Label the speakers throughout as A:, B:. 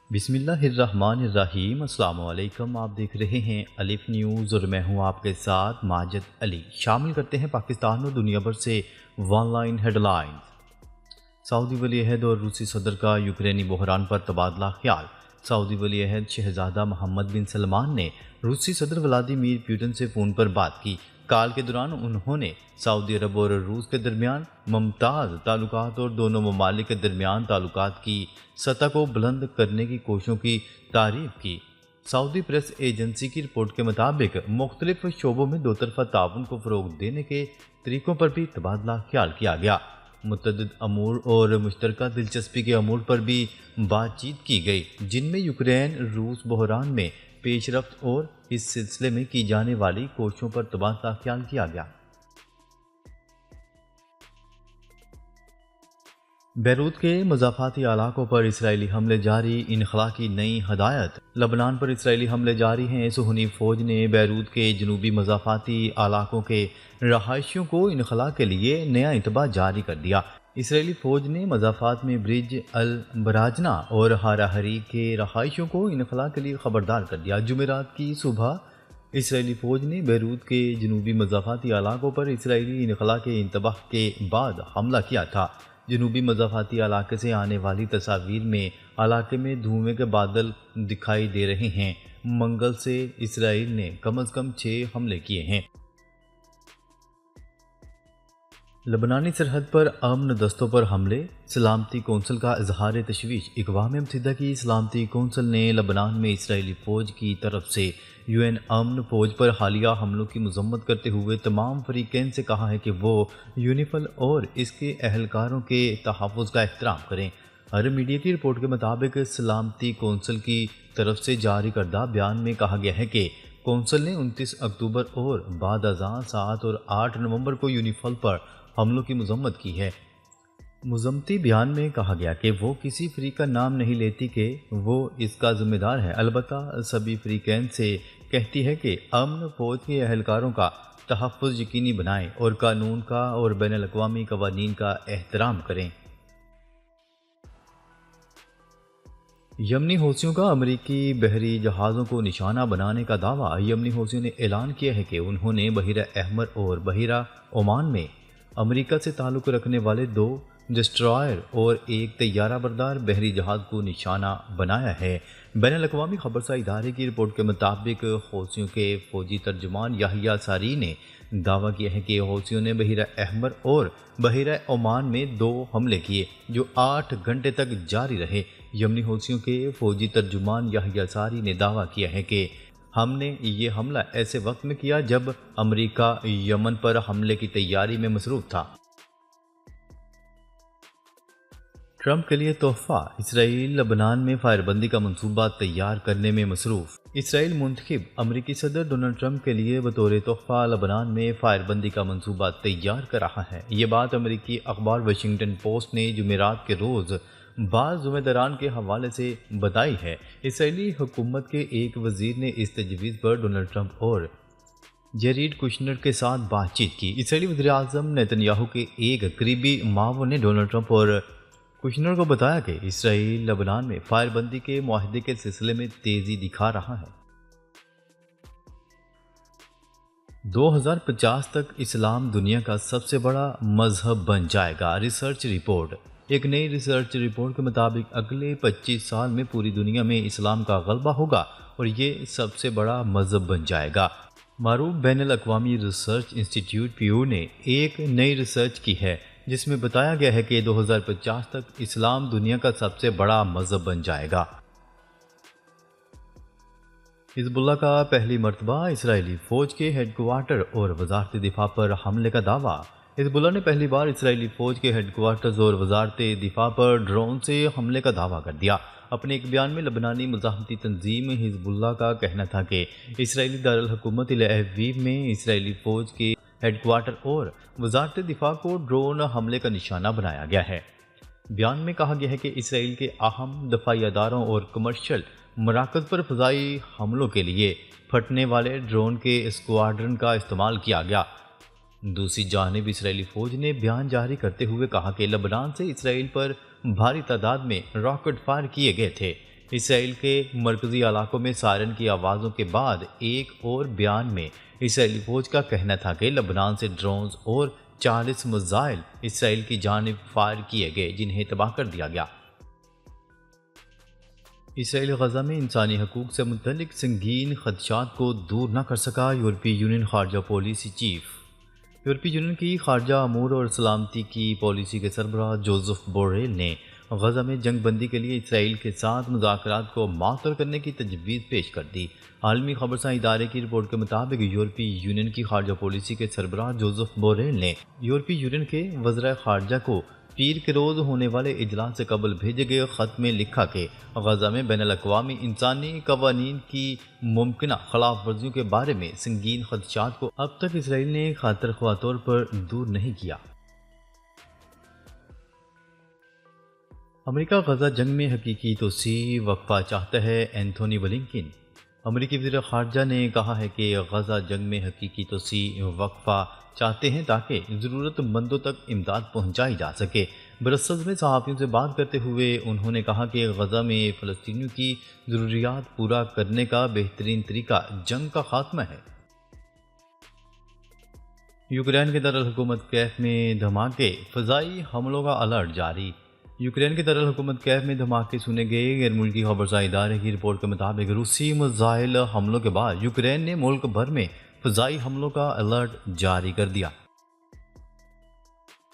A: بسم اللہ الرحمن الرحیم۔ السلام علیکم، آپ دیکھ رہے ہیں الف نیوز اور میں ہوں آپ کے ساتھ ماجد علی۔ شامل کرتے ہیں پاکستان اور دنیا بھر سے ون لائن ہیڈ لائنز۔ سعودی ولی عہد اور روسی صدر کا یوکرینی بحران پر تبادلہ خیال۔ سعودی ولی عہد شہزادہ محمد بن سلمان نے روسی صدر ولادیمیر پوٹن سے فون پر بات کی۔ کال کے دوران انہوں نے سعودی عرب اور روس کے درمیان ممتاز تعلقات اور دونوں ممالک کے درمیان تعلقات کی سطح کو بلند کرنے کی کوششوں کی تعریف کی۔ سعودی پریس ایجنسی کی رپورٹ کے مطابق مختلف شعبوں میں دو طرفہ تعاون کو فروغ دینے کے طریقوں پر بھی تبادلہ خیال کیا گیا۔ متعدد امور اور مشترکہ دلچسپی کے امور پر بھی بات چیت کی گئی، جن میں یوکرین روس بحران میں پیش رفت اور اس سلسلے میں کی جانے والی کوششوں پر تبادلہ خیال کیا گیا۔ بیروت کے مضافاتی علاقوں پر اسرائیلی حملے جاری، انخلا کی نئی ہدایت۔ لبنان پر اسرائیلی حملے جاری ہیں۔ صہیونی فوج نے بیروت کے جنوبی مضافاتی علاقوں کے رہائشیوں کو انخلا کے لیے نیا انتباہ جاری کر دیا۔ اسرائیلی فوج نے مضافات میں برج البراجنا اور ہارا ہری کے رہائشیوں کو انخلا کے لیے خبردار کر دیا۔ جمعرات کی صبح اسرائیلی فوج نے بیروت کے جنوبی مضافاتی علاقوں پر اسرائیلی انخلا کے انتباہ کے بعد حملہ کیا تھا۔ جنوبی مضافاتی علاقے سے آنے والی تصاویر میں علاقے میں دھوئیں کے بادل دکھائی دے رہے ہیں۔ منگل سے اسرائیل نے کم از کم 6 حملے کیے ہیں۔ لبنانی سرحد پر امن دستوں پر حملے، سلامتی کونسل کا اظہار تشویش۔ اقوام متحدہ کی سلامتی کونسل نے لبنان میں اسرائیلی فوج کی طرف سے UN امن فوج پر حالیہ حملوں کی مذمت کرتے ہوئے تمام فریقین سے کہا ہے کہ وہ یونیفل اور اس کے اہلکاروں کے تحفظ کا احترام کریں۔ عرب میڈیا کی رپورٹ کے مطابق سلامتی کونسل کی طرف سے جاری کردہ بیان میں کہا گیا ہے کہ کونسل نے 29 اکتوبر اور بعد ازاں 7 اور 8 نومبر کو یونیفل پر حملوں کی مذمت کی ہے۔ مذمتی بیان میں کہا گیا کہ وہ کسی فریق کا نام نہیں لیتی کہ وہ اس کا ذمہ دار ہے، البتہ سبھی فریقین سے کہتی ہے کہ امن فوج کے اہلکاروں کا تحفظ یقینی بنائیں اور قانون کا اور بین الاقوامی قوانین کا احترام کریں۔ یمنی حوثیوں کا امریکی بحری جہازوں کو نشانہ بنانے کا دعویٰ۔ یمنی حوثیوں نے اعلان کیا ہے کہ انہوں نے بحیرہ احمر اور بحیرہ عمان میں امریکہ سے تعلق رکھنے والے 2 ڈسٹرائر اور ایک طیارہ بردار بحری جہاز کو نشانہ بنایا ہے۔ بین الاقوامی خبرسہ ادارے کی رپورٹ کے مطابق حوثیوں کے فوجی ترجمان یحییٰ ساری نے دعویٰ کیا ہے کہ حوثیوں نے بحیرہ احمر اور بحیرہ عمان میں 2 حملے کیے جو 8 گھنٹے تک جاری رہے۔ یمنی حوثیوں کے فوجی ترجمان یحییٰ ساری نے دعویٰ کیا ہے کہ ہم نے یہ حملہ ایسے وقت میں کیا جب امریکہ یمن پر حملے کی تیاری میں مصروف تھا۔ ٹرمپ کے لیے تحفہ، اسرائیل لبنان میں فائر بندی کا منصوبہ تیار کرنے میں مصروف۔ اسرائیل منتخب امریکی صدر ڈونلڈ ٹرمپ کے لیے بطور تحفہ لبنان میں فائر بندی کا منصوبہ تیار کر رہا ہے۔ یہ بات امریکی اخبار واشنگٹن پوسٹ نے جمعرات کے روز بعض ذمہ داران کے حوالے سے بتائی ہے۔ اسرائیلی حکومت کے ایک وزیر نے اس تجویز پر ڈونلڈ ٹرمپ اور جیریڈ کشنر کے ساتھ بات چیت کی۔ اسرائیلی وزیراعظم نیتن یاہو کے ایک قریبی معاون نے ڈونلڈ ٹرمپ اور کشنر کو بتایا کہ اسرائیل لبنان میں فائر بندی کے معاہدے کے سلسلے میں تیزی دکھا رہا ہے۔ 2050 تک اسلام دنیا کا سب سے بڑا مذہب بن جائے گا، ریسرچ رپورٹ۔ ایک نئی ریسرچ رپورٹ کے مطابق اگلے 25 سال میں پوری دنیا میں اسلام کا غلبہ ہوگا اور یہ سب سے بڑا مذہب بن جائے گا۔ معروف بین الاقوامی ریسرچ انسٹی ٹیوٹ پیو نے ایک نئی ریسرچ کی ہے جس میں بتایا گیا ہے کہ 2050 تک اسلام دنیا کا سب سے بڑا مذہب بن جائے گا۔ حزب اللہ کا پہلی مرتبہ اسرائیلی فوج کے ہیڈ کوارٹر اور وزارت دفاع پر حملے کا دعویٰ۔ حزب اللہ نے پہلی بار اسرائیلی فوج کے ہیڈ کوارٹرز اور وزارت دفاع پر ڈرون سے حملے کا دعویٰ کر دیا۔ اپنے ایک بیان میں لبنانی مزاحمتی تنظیم حزب اللہ کا کہنا تھا کہ اسرائیلی دارالحکومت تل ابیب میں اسرائیلی فوج کے ہیڈ کوارٹر اور وزارت دفاع کو ڈرون حملے کا نشانہ بنایا گیا ہے۔ بیان میں کہا گیا ہے کہ اسرائیل کے اہم دفاعی اداروں اور کمرشل مراکز پر فضائی حملوں کے لیے پھٹنے والے ڈرون کے اسکواڈرن کا استعمال کیا گیا۔ دوسری جانب اسرائیلی فوج نے بیان جاری کرتے ہوئے کہا کہ لبنان سے اسرائیل پر بھاری تعداد میں راکٹ فائر کیے گئے تھے۔ اسرائیل کے مرکزی علاقوں میں سائرن کی آوازوں کے بعد ایک اور بیان میں اسرائیلی فوج کا کہنا تھا کہ لبنان سے ڈرونز اور 40 میزائل اسرائیل کی جانب فائر کیے گئے جنہیں تباہ کر دیا گیا۔ اسرائیل غزہ میں انسانی حقوق سے متعلق سنگین خدشات کو دور نہ کر سکا۔ یورپی یونین خارجہ پالیسی چیف یورپی یونین کی خارجہ امور اور سلامتی کی پالیسی کے سربراہ جوزف بوریل نے غزہ میں جنگ بندی کے لیے اسرائیل کے ساتھ مذاکرات کو معطل کرنے کی تجویز پیش کر دی۔ عالمی خبرساں ادارے کی رپورٹ کے مطابق یورپی یونین کی خارجہ پالیسی کے سربراہ جوزف بوریل نے یورپی یونین کے وزراء خارجہ کو پیر کے روز ہونے والے اجلاس سے قبل بھیجے گئے خط میں لکھا کہ غزہ میں بین الاقوامی انسانی قوانین کی ممکنہ خلاف ورزیوں کے بارے میں سنگین خدشات کو اب تک اسرائیل نے خاطر خواہ طور پر دور نہیں کیا۔ امریکہ غزہ جنگ میں حقیقی توسیع وقفہ چاہتا ہے۔ اینتھونی بلنکن امریکی وزیر خارجہ نے کہا ہے کہ غزہ جنگ میں حقیقی توسیع وقفہ چاہتے ہیں تاکہ ضرورت مندوں تک امداد پہنچائی جا سکے۔ برسلز میں صحافیوں سے بات کرتے ہوئے انہوں نے کہا کہ غزہ میں فلسطینیوں کی ضروریات پورا کرنے کا بہترین طریقہ جنگ کا خاتمہ ہے۔ یوکرین کے دارالحکومت کیف میں دھماکے، فضائی حملوں کا الرٹ جاری۔ یوکرین کے دارالحکومت کیف میں دھماکے سنے گئے۔ غیر ملکی خبرساں ادارے کی رپورٹ کے مطابق روسی میزائل حملوں کے بعد یوکرین نے ملک بھر میں فضائی حملوں کا الرٹ جاری کر دیا۔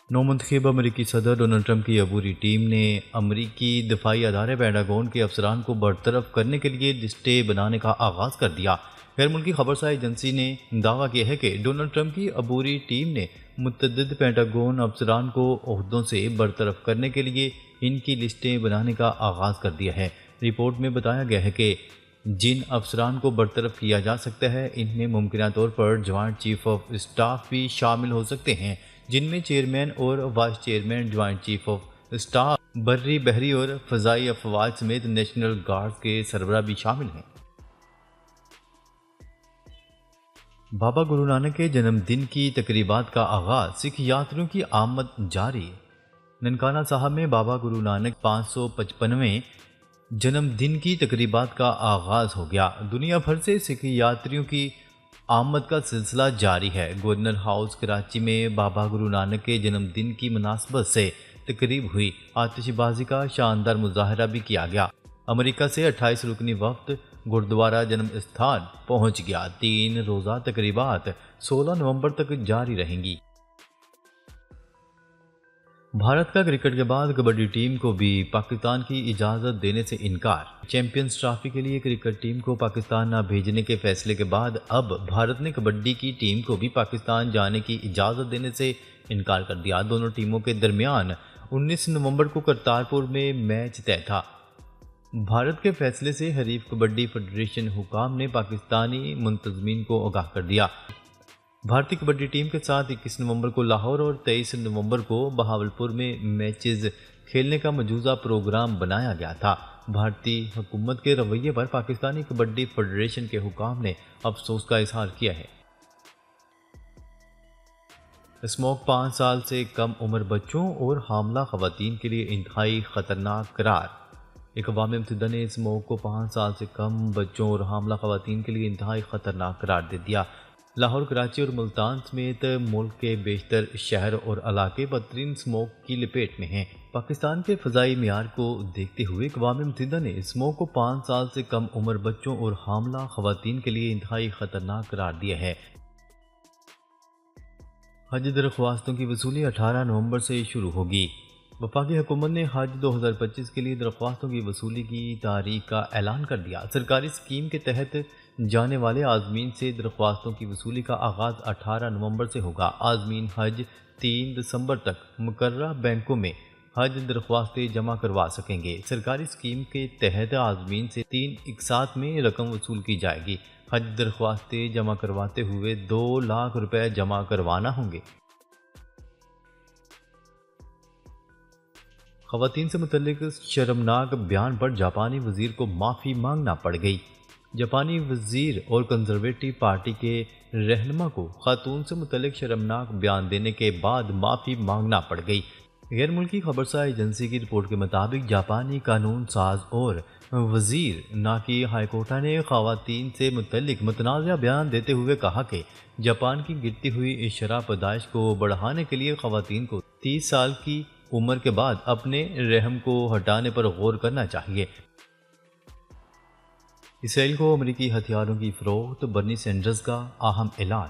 A: نومنتخب امریکی صدر ڈونلڈ ٹرمپ کی عبوری ٹیم نے امریکی دفاعی ادارے پینٹاگون کے افسران کو برطرف کرنے کے لیے لسٹیں بنانے کا آغاز کر دیا۔ غیر ملکی خبرساں ایجنسی نے دعویٰ کیا ہے کہ ڈونلڈ ٹرمپ کی عبوری ٹیم نے متعدد پینٹاگون افسران کو عہدوں سے برطرف کرنے کے لیے ان کی لسٹیں بنانے کا آغاز کر دیا ہے۔ رپورٹ میں بتایا گیا ہے کہ جن افسران کو برطرف کیا جا سکتا ہے ان میں ممکنہ طور پر جوائنٹ چیف آف اسٹاف بھی شامل ہو سکتے ہیں، جن میں چیئرمین اور vice chairman, joint chief of staff, بری، بحری اور فضائی افواج سمیت نیشنل گارڈز کے سربراہ بھی شامل ہیں۔ بابا گرو نانک کے جنم دن کی تقریبات کا آغاز، سکھ یاتریوں کی آمد جاری۔ ننکانہ صاحب میں بابا گرو نانک 555ویں جنم دن کی تقریبات کا آغاز ہو گیا۔ دنیا بھر سے سکھ یاتریوں کی آمد کا سلسلہ جاری ہے۔ گورنر ہاؤس کراچی میں بابا گرو نانک کے جنم دن کی مناسبت سے تقریب ہوئی۔ آتش بازی کا شاندار مظاہرہ بھی کیا گیا۔ امریکہ سے 28 رکنی وفد گردوارہ جنم استھان پہنچ گیا۔ 3 روزہ تقریبات 16 نومبر تک جاری رہیں گی۔ بھارت کا کرکٹ کے بعد کبڈی ٹیم کو بھی پاکستان کی اجازت دینے سے انکار۔ چیمپئنز ٹرافی کے لیے کرکٹ ٹیم کو پاکستان نہ بھیجنے کے فیصلے کے بعد اب بھارت نے کبڈی کی ٹیم کو بھی پاکستان جانے کی اجازت دینے سے انکار کر دیا۔ دونوں ٹیموں کے درمیان 19 نومبر کو کرتارپور میں میچ طے تھا۔ بھارت کے فیصلے سے حریف کبڈی فیڈریشن حکام نے پاکستانی منتظمین کو آگاہ کر دیا۔ بھارتی کبڈی ٹیم کے ساتھ 21 نومبر کو لاہور اور 23 نومبر کو بہاولپور میں میچز کھیلنے کا مجوزہ پروگرام بنایا گیا تھا۔ بھارتی حکومت کے رویے پر پاکستانی کبڈی فیڈریشن کے حکام نے افسوس کا اظہار کیا ہے۔ اسموک 5 سال سے کم عمر بچوں اور حاملہ خواتین کے لیے انتہائی خطرناک قرار۔ اقوام متحدہ نے اسموک کو 5 سال سے کم بچوں اور حاملہ خواتین کے لیے انتہائی خطرناک قرار دے دیا۔ لاہور، کراچی اور ملتان سمیت ملک کے بیشتر شہر اور علاقے بدترین اسموک کی لپیٹ میں ہیں۔ پاکستان کے فضائی معیار کو دیکھتے ہوئے اقوام متحدہ نے اسموک کو 5 سال سے کم عمر بچوں اور حاملہ خواتین کے لیے انتہائی خطرناک قرار دیا ہے۔ حج درخواستوں کی وصولی 18 نومبر سے شروع ہوگی۔ وفاقی حکومت نے حج 2025 کے لیے درخواستوں کی وصولی کی تاریخ کا اعلان کر دیا۔ سرکاری اسکیم کے تحت جانے والے عازمین سے درخواستوں کی وصولی کا آغاز 18 نومبر سے ہوگا۔ عازمین حج 3 دسمبر تک مقررہ بینکوں میں حج درخواستیں جمع کروا سکیں گے۔ سرکاری اسکیم کے تحت عازمین سے 3 اقساط میں رقم وصول کی جائے گی۔ حج درخواستیں جمع کرواتے ہوئے 2 لاکھ روپے جمع کروانا ہوں گے۔ خواتین سے متعلق شرمناک بیان پر جاپانی وزیر کو معافی مانگنا پڑ گئی۔ جاپانی وزیر اور کنزرویٹو پارٹی کے رہنما کو خاتون سے متعلق شرمناک بیان دینے کے بعد معافی مانگنا پڑ گئی۔ غیر ملکی خبرساں ایجنسی کی رپورٹ کے مطابق جاپانی قانون ساز اور وزیر ناکی ہائی کورٹ نے خواتین سے متعلق متنازع بیان دیتے ہوئے کہا کہ جاپان کی گرتی ہوئی شرح پیدائش کو بڑھانے کے لیے خواتین کو 30 سال کی عمر کے بعد اپنے رحم کو ہٹانے پر غور کرنا چاہیے۔ اسرائیل کو امریکی ہتھیاروں کی فروخت، برنی سینڈرز کا اہم اعلان۔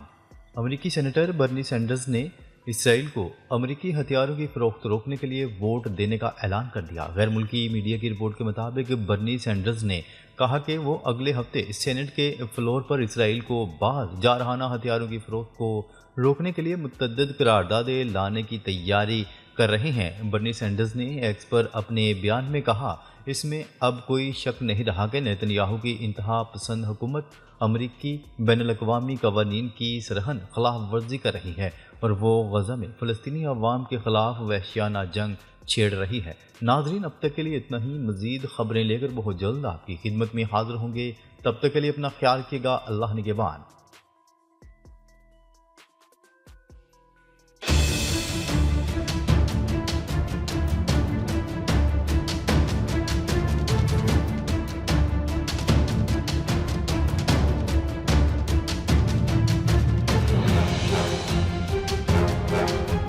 A: امریکی سینیٹر برنی سینڈرز نے اسرائیل کو امریکی ہتھیاروں کی فروخت روکنے کے لیے ووٹ دینے کا اعلان کر دیا۔ غیر ملکی میڈیا کی رپورٹ کے مطابق برنی سینڈرز نے کہا کہ وہ اگلے ہفتے سینٹ کے فلور پر اسرائیل کو بعض جارحانہ ہتھیاروں کی فروخت کو روکنے کے لیے متعدد قراردادیں لانے کی تیاری کر رہے ہیں۔ برنی سینڈرز نے ایکس پر اپنے بیان میں کہا، اس میں اب کوئی شک نہیں رہا کہ نیتن یاہو کی انتہا پسند حکومت امریکی بین الاقوامی قوانین کی سرہن خلاف ورزی کر رہی ہے اور وہ غزہ میں فلسطینی عوام کے خلاف وحشیانہ جنگ چھیڑ رہی ہے۔ ناظرین، اب تک کے لیے اتنا ہی۔ مزید خبریں لے کر بہت جلد آپ کی خدمت میں حاضر ہوں گے۔ تب تک کے لیے اپنا خیال رکھیے گا۔ اللہ نگہبان۔